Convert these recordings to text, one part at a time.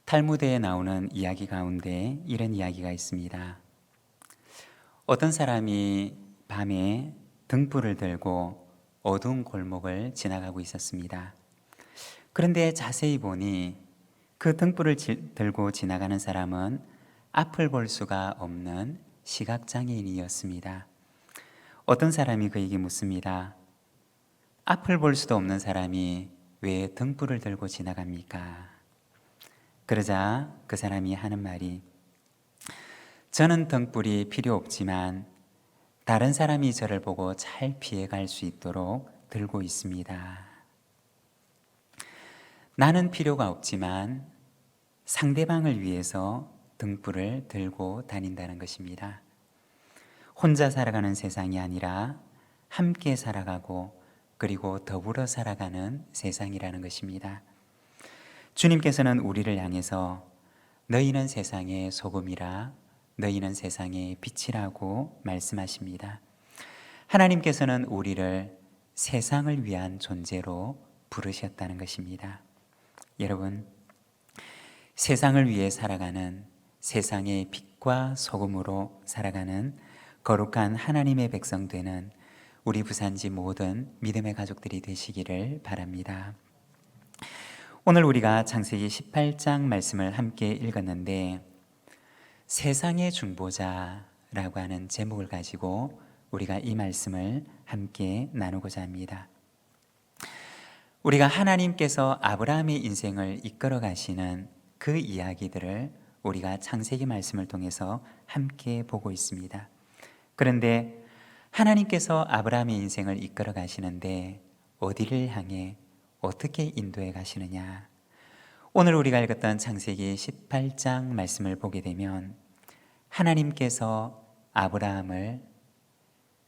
탈무드에 나오는 이야기 가운데 이런 이야기가 있습니다. 어떤 사람이 밤에 등불을 들고 어두운 골목을 지나가고 있었습니다. 그런데 자세히 보니 그 등불을 들고 지나가는 사람은 앞을 볼 수가 없는 시각장애인이었습니다. 어떤 사람이 그에게 묻습니다. 앞을 볼 수도 없는 사람이 왜 등불을 들고 지나갑니까? 그러자 그 사람이 하는 말이, 저는 등불이 필요 없지만 다른 사람이 저를 보고 잘 피해갈 수 있도록 들고 있습니다. 나는 필요가 없지만 상대방을 위해서 등불을 들고 다닌다는 것입니다. 혼자 살아가는 세상이 아니라 함께 살아가고 그리고 더불어 살아가는 세상이라는 것입니다. 주님께서는 우리를 향해서 너희는 세상의 소금이라 너희는 세상의 빛이라고 말씀하십니다. 하나님께서는 우리를 세상을 위한 존재로 부르셨다는 것입니다. 여러분, 세상을 위해 살아가는, 세상의 빛과 소금으로 살아가는 거룩한 하나님의 백성 되는 우리 부산지 모든 믿음의 가족들이 되시기를 바랍니다. 오늘 우리가 창세기 18장 말씀을 함께 읽었는데, 세상의 중보자라고 하는 제목을 가지고 우리가 이 말씀을 함께 나누고자 합니다. 우리가 하나님께서 아브라함의 인생을 이끌어 가시는 그 이야기들을 우리가 창세기 말씀을 통해서 함께 보고 있습니다. 그런데 하나님께서 아브라함의 인생을 이끌어 가시는데 어디를 향해 어떻게 인도해 가시느냐? 오늘 우리가 읽었던 창세기 18장 말씀을 보게 되면 하나님께서 아브라함을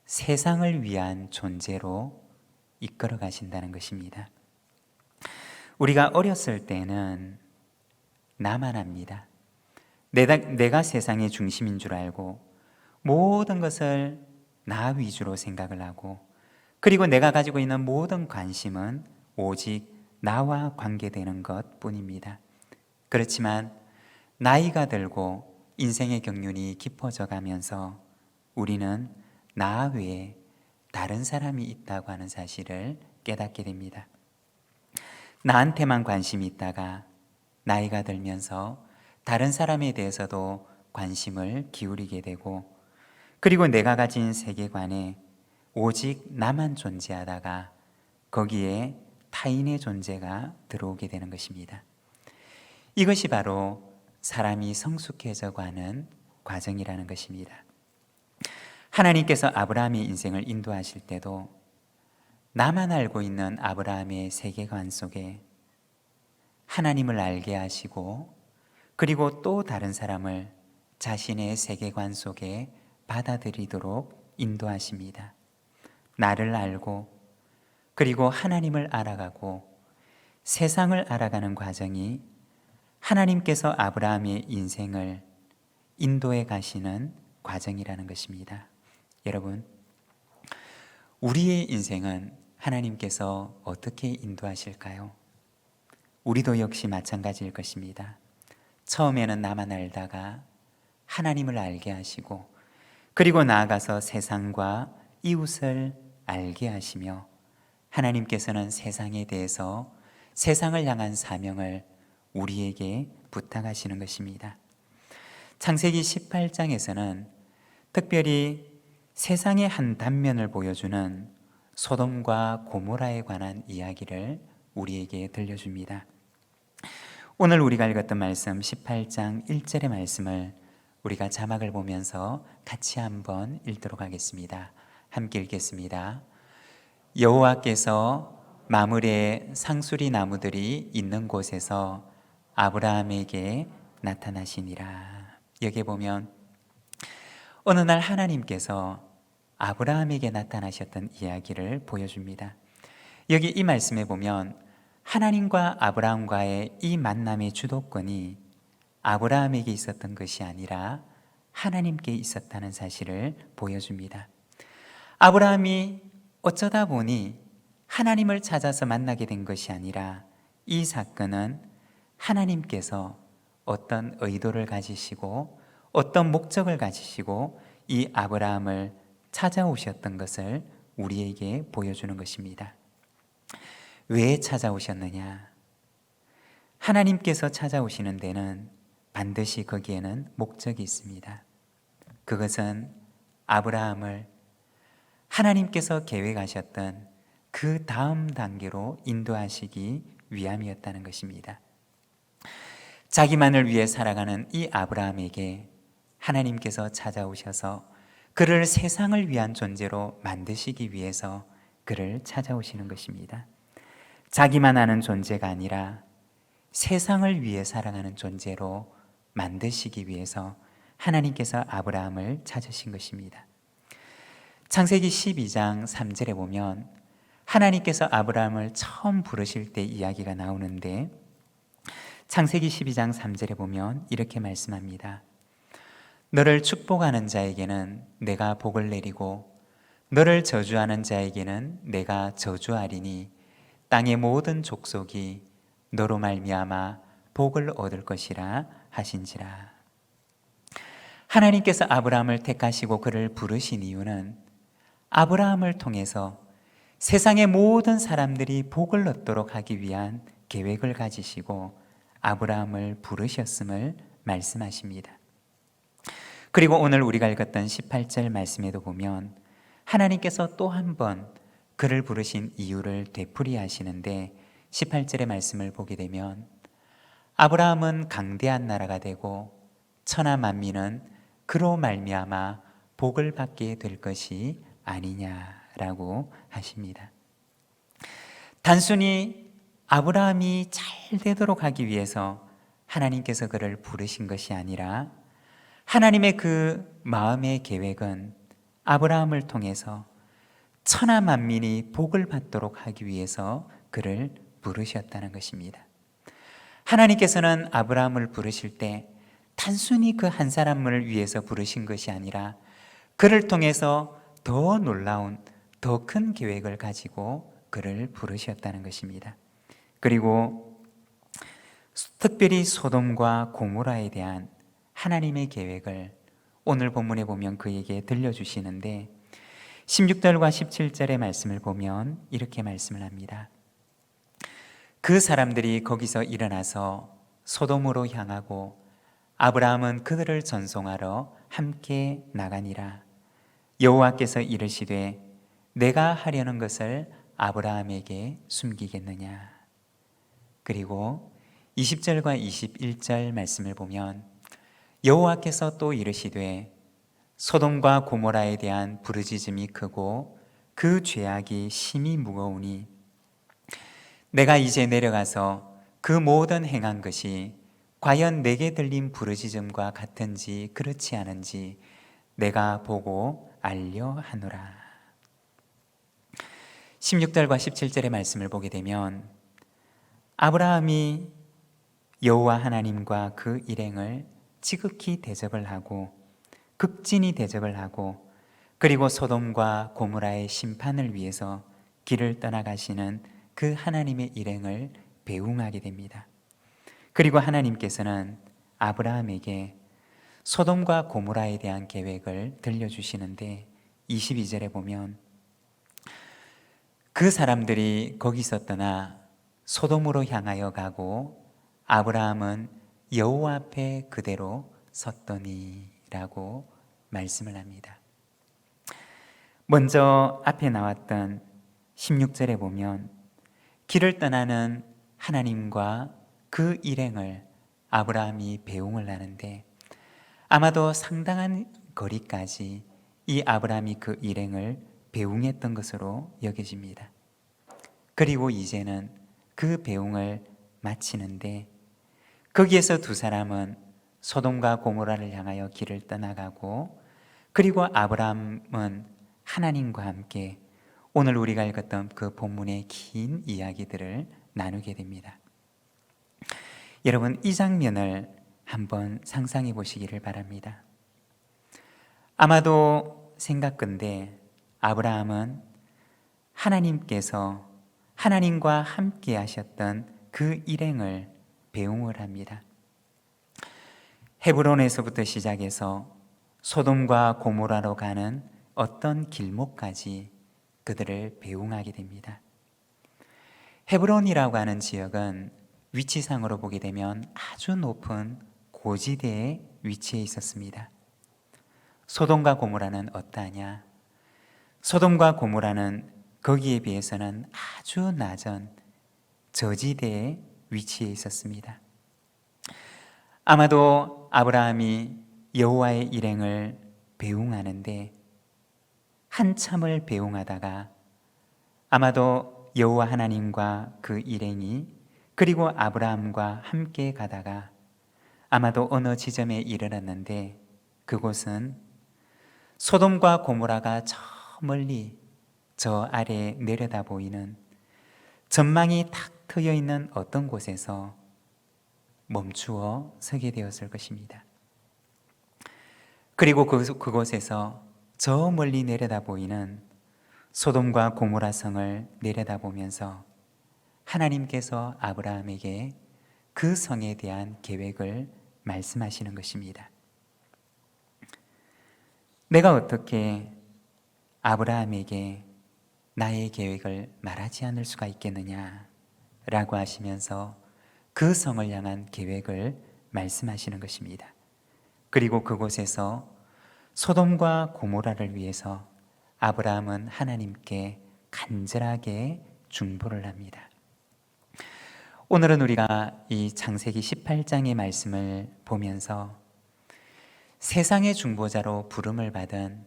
세상을 위한 존재로 이끌어 가신다는 것입니다. 우리가 어렸을 때는 나만 합니다. 내가 세상의 중심인 줄 알고 모든 것을 나 위주로 생각을 하고, 그리고 내가 가지고 있는 모든 관심은 오직 나와 관계되는 것 뿐입니다. 그렇지만 나이가 들고 인생의 경륜이 깊어져 가면서 우리는 나 외에 다른 사람이 있다고 하는 사실을 깨닫게 됩니다. 나한테만 관심이 있다가 나이가 들면서 다른 사람에 대해서도 관심을 기울이게 되고, 그리고 내가 가진 세계관에 오직 나만 존재하다가 거기에 타인의 존재가 들어오게 되는 것입니다. 이것이 바로 사람이 성숙해져 가는 과정이라는 것입니다. 하나님께서 아브라함의 인생을 인도하실 때도 나만 알고 있는 아브라함의 세계관 속에 하나님을 알게 하시고, 그리고 또 다른 사람을 자신의 세계관 속에 받아들이도록 인도하십니다. 나를 알고 그리고 하나님을 알아가고 세상을 알아가는 과정이 하나님께서 아브라함의 인생을 인도해 가시는 과정이라는 것입니다. 여러분, 우리의 인생은 하나님께서 어떻게 인도하실까요? 우리도 역시 마찬가지일 것입니다. 처음에는 나만 알다가 하나님을 알게 하시고, 그리고 나아가서 세상과 이웃을 알게 하시며, 하나님께서는 세상에 대해서 세상을 향한 사명을 우리에게 부탁하시는 것입니다. 창세기 18장에서는 특별히 세상의 한 단면을 보여주는 소돔과 고모라에 관한 이야기를 우리에게 들려줍니다. 오늘 우리가 읽었던 말씀 18장 1절의 말씀을 우리가 자막을 보면서 같이 한번 읽도록 하겠습니다. 함께 읽겠습니다. 여호와께서 마므레 상수리 나무들이 있는 곳에서 아브라함에게 나타나시니라. 여기 보면 어느 날 하나님께서 아브라함에게 나타나셨던 이야기를 보여줍니다. 여기 이 말씀에 보면 하나님과 아브라함과의 이 만남의 주도권이 아브라함에게 있었던 것이 아니라 하나님께 있었다는 사실을 보여줍니다. 아브라함이 어쩌다 보니 하나님을 찾아서 만나게 된 것이 아니라 이 사건은 하나님께서 어떤 의도를 가지시고 어떤 목적을 가지시고 이 아브라함을 찾아오셨던 것을 우리에게 보여주는 것입니다. 왜 찾아오셨느냐? 하나님께서 찾아오시는 데는 반드시 거기에는 목적이 있습니다. 그것은 아브라함을 하나님께서 계획하셨던 그 다음 단계로 인도하시기 위함이었다는 것입니다. 자기만을 위해 살아가는 이 아브라함에게 하나님께서 찾아오셔서 그를 세상을 위한 존재로 만드시기 위해서 그를 찾아오시는 것입니다. 자기만 아는 존재가 아니라 세상을 위해 살아가는 존재로 만드시기 위해서 하나님께서 아브라함을 찾으신 것입니다. 창세기 12장 3절에 보면 하나님께서 아브라함을 처음 부르실 때 이야기가 나오는데 창세기 12장 3절에 보면 이렇게 말씀합니다. 너를 축복하는 자에게는 내가 복을 내리고 너를 저주하는 자에게는 내가 저주하리니 땅의 모든 족속이 너로 말미암아 복을 얻을 것이라 하신지라. 하나님께서 아브라함을 택하시고 그를 부르신 이유는 아브라함을 통해서 세상의 모든 사람들이 복을 얻도록 하기 위한 계획을 가지시고 아브라함을 부르셨음을 말씀하십니다. 그리고 오늘 우리가 읽었던 18절 말씀에도 보면 하나님께서 또 한 번 그를 부르신 이유를 되풀이하시는데 18절의 말씀을 보게 되면 아브라함은 강대한 나라가 되고 천하 만민은 그로 말미암아 복을 받게 될 것이 아니냐라고 하십니다. 단순히 아브라함이 잘 되도록 하기 위해서 하나님께서 그를 부르신 것이 아니라 하나님의 그 마음의 계획은 아브라함을 통해서 천하 만민이 복을 받도록 하기 위해서 그를 부르셨다는 것입니다. 하나님께서는 아브라함을 부르실 때 단순히 그 한 사람을 위해서 부르신 것이 아니라 그를 통해서 더 놀라운 더 큰 계획을 가지고 그를 부르셨다는 것입니다. 그리고 특별히 소돔과 고모라에 대한 하나님의 계획을 오늘 본문에 보면 그에게 들려주시는데 16절과 17절의 말씀을 보면 이렇게 말씀을 합니다. 그 사람들이 거기서 일어나서 소돔으로 향하고 아브라함은 그들을 전송하러 함께 나가니라. 여호와께서 이르시되 내가 하려는 것을 아브라함에게 숨기겠느냐. 그리고 20절과 21절 말씀을 보면 여호와께서 또 이르시되 소돔과 고모라에 대한 부르짖음이 크고 그 죄악이 심히 무거우니 내가 이제 내려가서 그 모든 행한 것이 과연 내게 들린 부르짖음과 같은지 그렇지 않은지 내가 보고 알려 하노라. 16절과 17절의 말씀을 보게 되면 아브라함이 여호와 하나님과 그 일행을 지극히 대접을 하고 극진히 대접을 하고 그리고 소돔과 고모라의 심판을 위해서 길을 떠나가시는 그 하나님의 일행을 배웅하게 됩니다. 그리고 하나님께서는 아브라함에게 소돔과 고모라에 대한 계획을 들려주시는데 22절에 보면 그 사람들이 거기서 떠나 소돔으로 향하여 가고 아브라함은 여호와 앞에 그대로 섰더니라고 말씀을 합니다. 먼저 앞에 나왔던 16절에 보면 길을 떠나는 하나님과 그 일행을 아브라함이 배웅을 하는데 아마도 상당한 거리까지 이 아브라함이 그 일행을 배웅했던 것으로 여겨집니다. 그리고 이제는 그 배웅을 마치는데 거기에서 두 사람은 소돔과 고모라를 향하여 길을 떠나가고 그리고 아브라함은 하나님과 함께 오늘 우리가 읽었던 그 본문의 긴 이야기들을 나누게 됩니다. 여러분, 이 장면을 한번 상상해 보시기를 바랍니다. 아마도 생각건대 아브라함은 하나님께서 하나님과 함께 하셨던 그 일행을 배웅을 합니다. 헤브론에서부터 시작해서 소돔과 고모라로 가는 어떤 길목까지 그들을 배웅하게 됩니다. 헤브론이라고 하는 지역은 위치상으로 보게 되면 아주 높은 고지대에 위치해 있었습니다. 소돔과 고모라는 어떠하냐? 소돔과 고모라는 거기에 비해서는 아주 낮은 저지대에 위치해 있었습니다. 아마도 아브라함이 여호와의 일행을 배웅하는데 한참을 배웅하다가 아마도 여호와 하나님과 그 일행이 그리고 아브라함과 함께 가다가 아마도 어느 지점에 이르렀는데 그곳은 소돔과 고모라가 저 멀리 저 아래에 내려다 보이는 전망이 탁 트여 있는 어떤 곳에서 멈추어 서게 되었을 것입니다. 그리고 그곳에서 저 멀리 내려다 보이는 소돔과 고모라 성을 내려다보면서 하나님께서 아브라함에게 그 성에 대한 계획을 말씀하시는 것입니다. 내가 어떻게 아브라함에게 나의 계획을 말하지 않을 수가 있겠느냐 라고 하시면서 그 성을 향한 계획을 말씀하시는 것입니다. 그리고 그곳에서 소돔과 고모라를 위해서 아브라함은 하나님께 간절하게 중보를 합니다. 오늘은 우리가 이 창세기 18장의 말씀을 보면서 세상의 중보자로 부름을 받은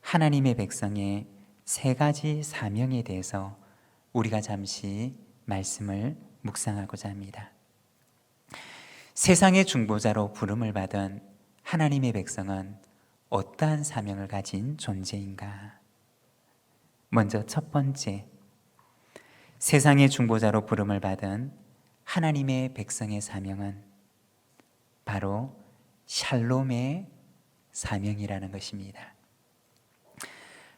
하나님의 백성의 세 가지 사명에 대해서 우리가 잠시 말씀을 묵상하고자 합니다. 세상의 중보자로 부름을 받은 하나님의 백성은 어떠한 사명을 가진 존재인가? 먼저 첫 번째, 세상의 중보자로 부름을 받은 하나님의 백성의 사명은 바로 샬롬의 사명이라는 것입니다.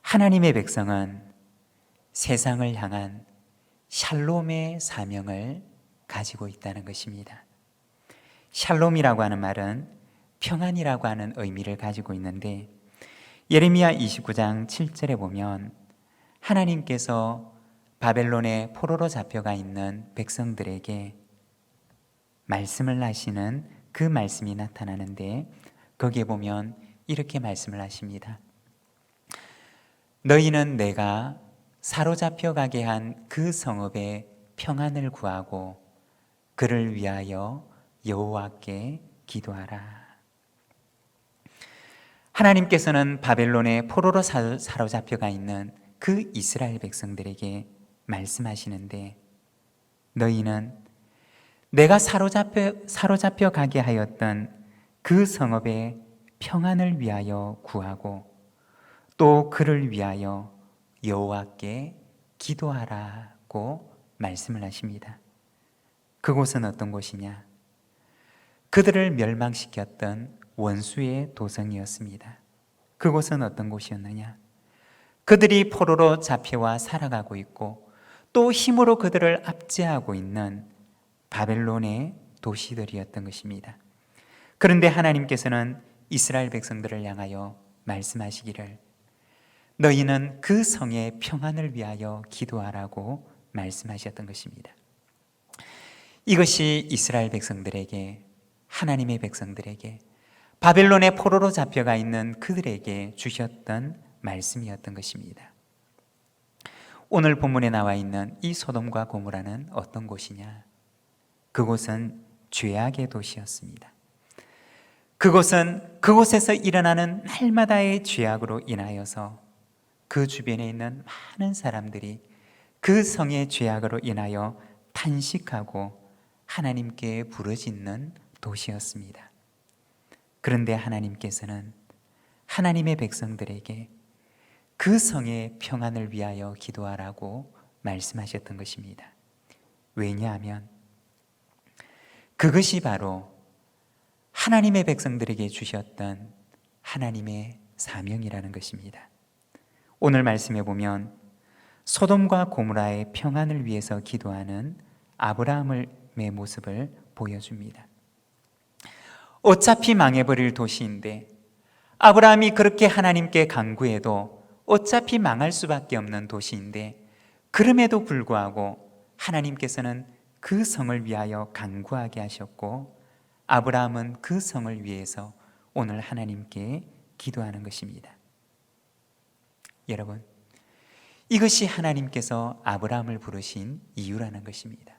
하나님의 백성은 세상을 향한 샬롬의 사명을 가지고 있다는 것입니다. 샬롬이라고 하는 말은 평안이라고 하는 의미를 가지고 있는데 예레미야 29장 7절에 보면 하나님께서 바벨론의 포로로 잡혀가 있는 백성들에게 말씀을 하시는 그 말씀이 나타나는데 거기에 보면 이렇게 말씀을 하십니다. 너희는 내가 사로잡혀 가게 한 그 성읍의 평안을 구하고 그를 위하여 여호와께 기도하라. 하나님께서는 바벨론의 포로로 사로잡혀가 있는 그 이스라엘 백성들에게 말씀하시는데 너희는 내가 사로잡혀 가게 하였던 그 성읍의 평안을 위하여 구하고 또 그를 위하여 여호와께 기도하라고 말씀을 하십니다. 그곳은 어떤 곳이냐? 그들을 멸망시켰던 원수의 도성이었습니다. 그곳은 어떤 곳이었느냐? 그들이 포로로 잡혀와 살아가고 있고 또 힘으로 그들을 압제하고 있는 바벨론의 도시들이었던 것입니다. 그런데 하나님께서는 이스라엘 백성들을 향하여 말씀하시기를 너희는 그 성의 평안을 위하여 기도하라고 말씀하셨던 것입니다. 이것이 이스라엘 백성들에게, 하나님의 백성들에게, 바벨론의 포로로 잡혀가 있는 그들에게 주셨던 말씀이었던 것입니다. 오늘 본문에 나와 있는 이 소돔과 고모라는 어떤 곳이냐? 그곳은 죄악의 도시였습니다. 그곳에서 일어나는 날마다의 죄악으로 인하여서 그 주변에 있는 많은 사람들이 그 성의 죄악으로 인하여 탄식하고 하나님께 부르짖는 도시였습니다. 그런데 하나님께서는 하나님의 백성들에게 그 성의 평안을 위하여 기도하라고 말씀하셨던 것입니다. 왜냐하면 그것이 바로 하나님의 백성들에게 주셨던 하나님의 사명이라는 것입니다. 오늘 말씀에 보면 소돔과 고모라의 평안을 위해서 기도하는 아브라함의 모습을 보여줍니다. 어차피 망해버릴 도시인데 아브라함이 그렇게 하나님께 간구해도 어차피 망할 수밖에 없는 도시인데 그럼에도 불구하고 하나님께서는 그 성을 위하여 간구하게 하셨고 아브라함은 그 성을 위해서 오늘 하나님께 기도하는 것입니다. 여러분, 이것이 하나님께서 아브라함을 부르신 이유라는 것입니다.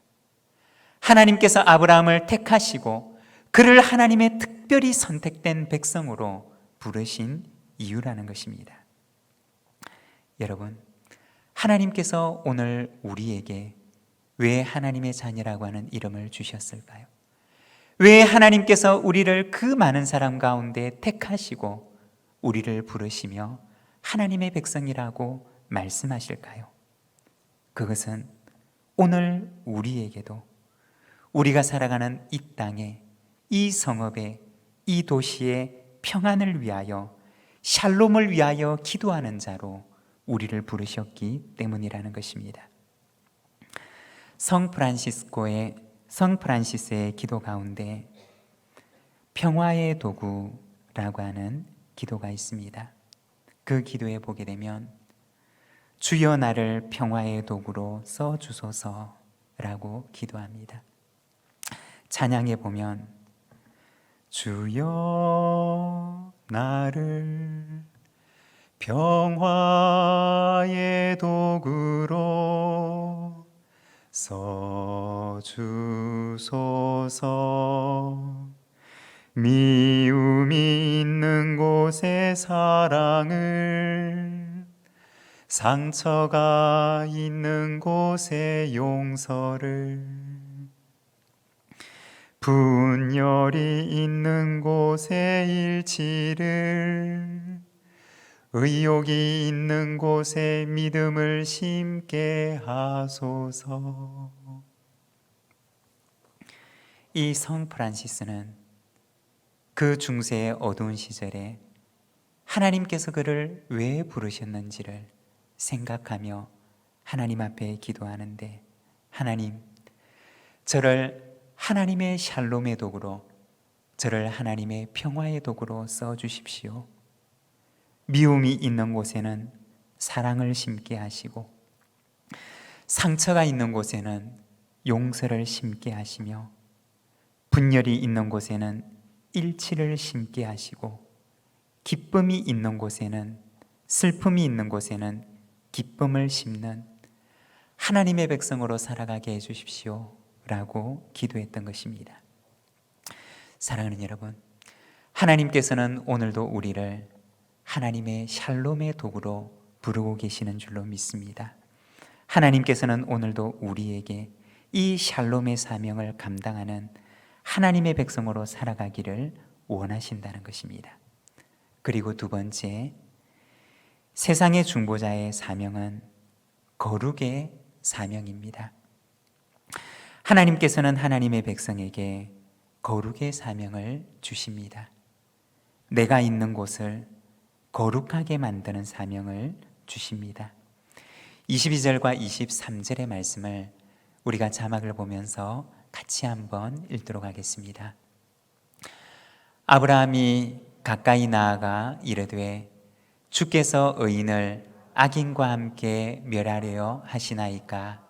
하나님께서 아브라함을 택하시고 그를 하나님의 특별히 선택된 백성으로 부르신 이유라는 것입니다. 여러분, 하나님께서 오늘 우리에게 왜 하나님의 자녀라고 하는 이름을 주셨을까요? 왜 하나님께서 우리를 그 많은 사람 가운데 택하시고 우리를 부르시며 하나님의 백성이라고 말씀하실까요? 그것은 오늘 우리에게도 우리가 살아가는 이 땅에, 이 성읍에, 이 도시의 평안을 위하여, 샬롬을 위하여 기도하는 자로 우리를 부르셨기 때문이라는 것입니다. 성 프란시스의 기도 가운데 평화의 도구라고 하는 기도가 있습니다. 그 기도에 보게 되면 주여 나를 평화의 도구로 써주소서라고 기도합니다. 찬양에 보면 주여 나를 평화의 도구로 써주소서. 미움이 있는 곳에 사랑을, 상처가 있는 곳에 용서를, 분열이 있는 곳에 일치를, 의욕이 있는 곳에 믿음을 심게 하소서. 이 성 프란시스는 그 중세의 어두운 시절에 하나님께서 그를 왜 부르셨는지를 생각하며 하나님 앞에 기도하는데, 하나님, 저를 하나님의 샬롬의 도구로, 저를 하나님의 평화의 도구로 써주십시오. 미움이 있는 곳에는 사랑을 심게 하시고, 상처가 있는 곳에는 용서를 심게 하시며, 분열이 있는 곳에는 일치를 심게 하시고, 기쁨이 있는 곳에는, 슬픔이 있는 곳에는 기쁨을 심는 하나님의 백성으로 살아가게 해주십시오 라고 기도했던 것입니다. 사랑하는 여러분, 하나님께서는 오늘도 우리를 하나님의 샬롬의 도구로 부르고 계시는 줄로 믿습니다. 하나님께서는 오늘도 우리에게 이 샬롬의 사명을 감당하는 하나님의 백성으로 살아가기를 원하신다는 것입니다. 그리고 두 번째, 세상의 중보자의 사명은 거룩의 사명입니다. 하나님께서는 하나님의 백성에게 거룩의 사명을 주십니다. 내가 있는 곳을 거룩하게 만드는 사명을 주십니다. 22절과 23절의 말씀을 우리가 자막을 보면서 같이 한번 읽도록 하겠습니다. 아브라함이 가까이 나아가 이르되 주께서 의인을 악인과 함께 멸하려 하시나이까.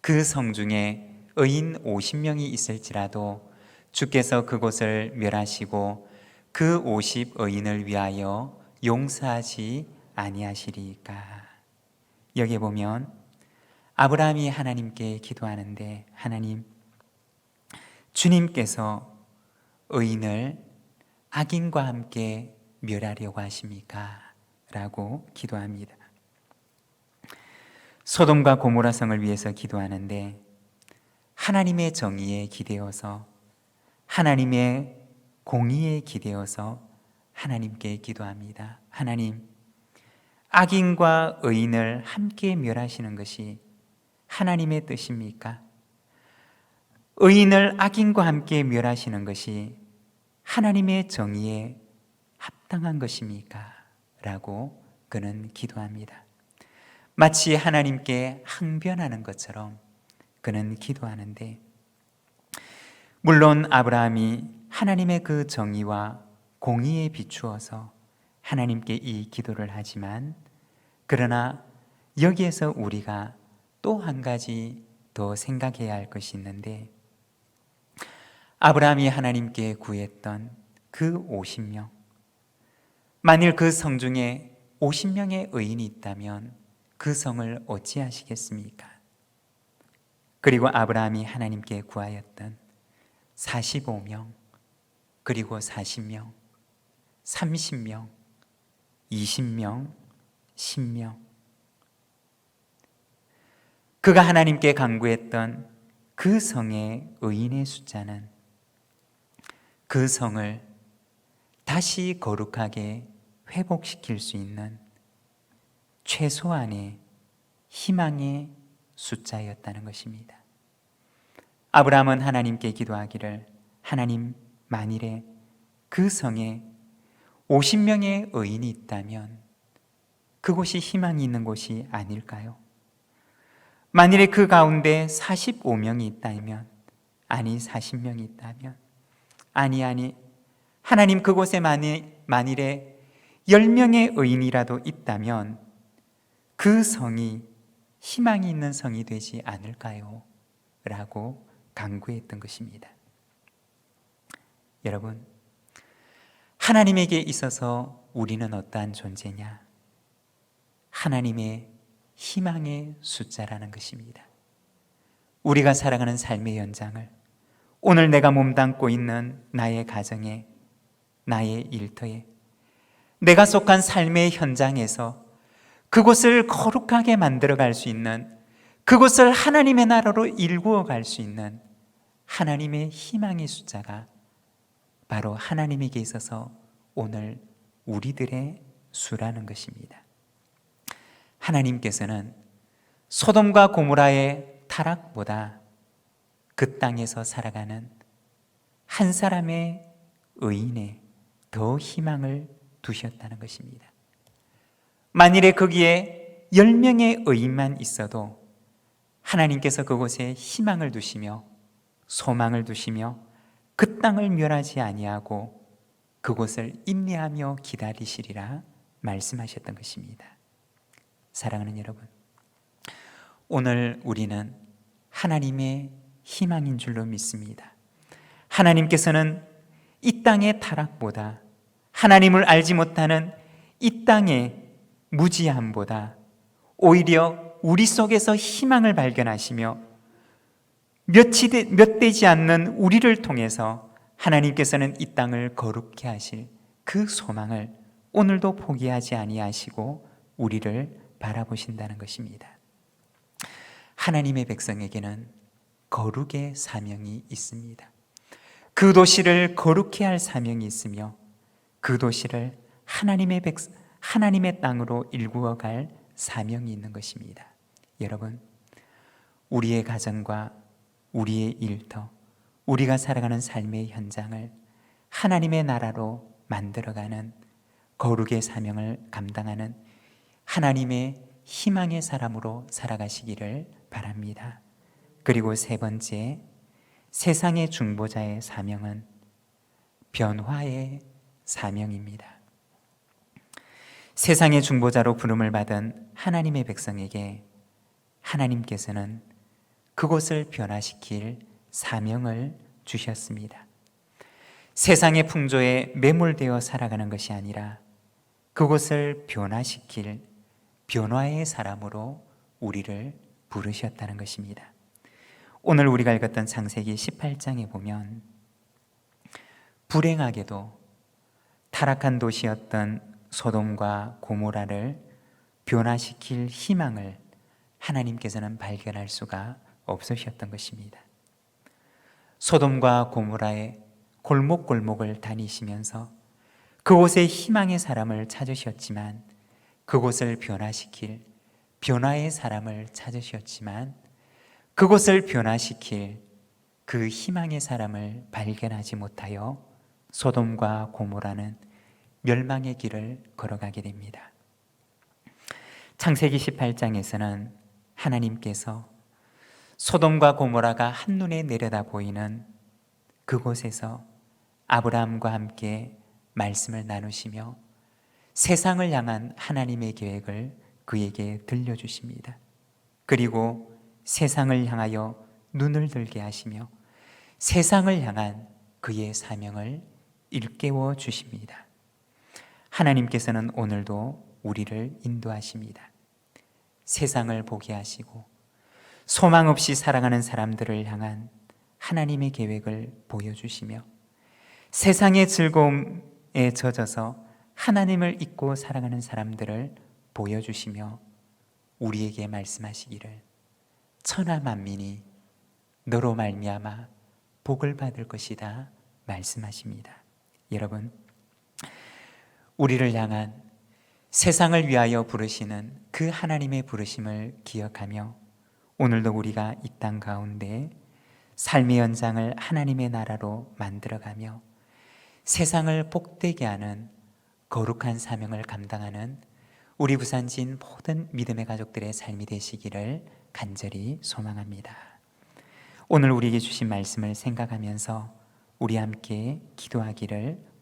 그 성 중에 의인 50명이 있을지라도 주께서 그곳을 멸하시고 그 50 의인을 위하여 용서하지 아니하시리까. 여기에 보면 아브라함이 하나님께 기도하는데, 하나님, 주님께서 의인을 악인과 함께 멸하려고 하십니까? 라고 기도합니다. 소돔과 고모라 성을 위해서 기도하는데 하나님의 정의에 기대어서, 하나님의 공의에 기대어서 하나님께 기도합니다. 하나님, 악인과 의인을 함께 멸하시는 것이 하나님의 뜻입니까? 의인을 악인과 함께 멸하시는 것이 하나님의 정의에 합당한 것입니까? 라고 그는 기도합니다. 마치 하나님께 항변하는 것처럼 그는 기도하는데, 물론 아브라함이 하나님의 그 정의와 공의에 비추어서 하나님께 이 기도를 하지만, 그러나 여기에서 우리가 또 한 가지 더 생각해야 할 것이 있는데, 아브라함이 하나님께 구했던 그 50명, 만일 그 성 중에 50명의 의인이 있다면 그 성을 어찌하시겠습니까? 그리고 아브라함이 하나님께 구하였던 45명, 그리고 40명, 30명, 20명, 10명, 그가 하나님께 간구했던 그 성의 의인의 숫자는 그 성을 다시 거룩하게 회복시킬 수 있는 최소한의 희망의 숫자였다는 것입니다. 아브라함은 하나님께 기도하기를, 하나님, 만일에 그 성에 50명의 의인이 있다면 그곳이 희망이 있는 곳이 아닐까요? 만일에 그 가운데 45명이 있다면, 아니 40명이 있다면, 아니 하나님, 그곳에 만일에 10명의 의인이라도 있다면 그 성이 희망이 있는 성이 되지 않을까요? 라고 간구했던 것입니다. 여러분, 하나님에게 있어서 우리는 어떠한 존재냐? 하나님의 희망의 숫자라는 것입니다. 우리가 살아가는 삶의 현장을, 오늘 내가 몸담고 있는 나의 가정에, 나의 일터에, 내가 속한 삶의 현장에서 그곳을 거룩하게 만들어 갈 수 있는, 그곳을 하나님의 나라로 일구어 갈 수 있는 하나님의 희망의 숫자가 바로 하나님에게 있어서 오늘 우리들의 수라는 것입니다. 하나님께서는 소돔과 고모라의 타락보다 그 땅에서 살아가는 한 사람의 의인에 더 희망을 두셨다는 것입니다. 만일에 거기에 10명의 의인만 있어도 하나님께서 그곳에 희망을 두시며 소망을 두시며 그 땅을 멸하지 아니하고 그곳을 인내하며 기다리시리라 말씀하셨던 것입니다. 사랑하는 여러분, 오늘 우리는 하나님의 희망인 줄로 믿습니다. 하나님께서는 이 땅의 타락보다, 하나님을 알지 못하는 이 땅의 무지함보다 오히려 우리 속에서 희망을 발견하시며 몇 되지 않는 우리를 통해서 하나님께서는 이 땅을 거룩케 하실 그 소망을 오늘도 포기하지 아니하시고 우리를 바라보신다는 것입니다. 하나님의 백성에게는 거룩의 사명이 있습니다. 그 도시를 거룩케 할 사명이 있으며 그 도시를 하나님의 땅으로 일구어 갈 사명이 있는 것입니다. 여러분, 우리의 가정과 우리의 일터, 우리가 살아가는 삶의 현장을 하나님의 나라로 만들어가는 거룩의 사명을 감당하는 하나님의 희망의 사람으로 살아가시기를 바랍니다. 그리고 세 번째, 세상의 중보자의 사명은 변화의 사명입니다. 세상의 중보자로 부름을 받은 하나님의 백성에게 하나님께서는 그곳을 변화시킬 사명을 주셨습니다. 세상의 풍조에 매몰되어 살아가는 것이 아니라 그곳을 변화시킬 변화의 사람으로 우리를 부르셨다는 것입니다. 오늘 우리가 읽었던 창세기 18장에 보면 불행하게도 타락한 도시였던 소돔과 고모라를 변화시킬 희망을 하나님께서는 발견할 수가 없으셨던 것입니다. 소돔과 고모라의 골목골목을 다니시면서 그곳에 희망의 사람을 찾으셨지만, 그곳을 변화시킬 변화의 사람을 찾으셨지만, 그곳을 변화시킬 그 희망의 사람을 발견하지 못하여 소돔과 고모라는 멸망의 길을 걸어가게 됩니다. 창세기 18장에서는 하나님께서 소돔과 고모라가 한눈에 내려다 보이는 그곳에서 아브라함과 함께 말씀을 나누시며 세상을 향한 하나님의 계획을 그에게 들려주십니다. 그리고 세상을 향하여 눈을 들게 하시며 세상을 향한 그의 사명을 일깨워 주십니다. 하나님께서는 오늘도 우리를 인도하십니다. 세상을 보게 하시고 소망 없이 살아가는 사람들을 향한 하나님의 계획을 보여주시며 세상의 즐거움에 젖어서 하나님을 잊고 살아가는 사람들을 보여주시며 우리에게 말씀하시기를 천하 만민이 너로 말미암아 복을 받을 것이다 말씀하십니다. 여러분, 우리를 향한 세상을 위하여 부르시는 그 하나님의 부르심을 기억하며 오늘도 우리가 이 땅 가운데 삶의 연장을 하나님의 나라로 만들어가며 세상을 복되게 하는 거룩한 사명을 감당하는 우리 부산진 모든 믿음의 가족들의 삶이 되시기를 간절히 소망합니다. 오늘 우리에게 주신 말씀을 생각하면서 우리 함께 기도하기를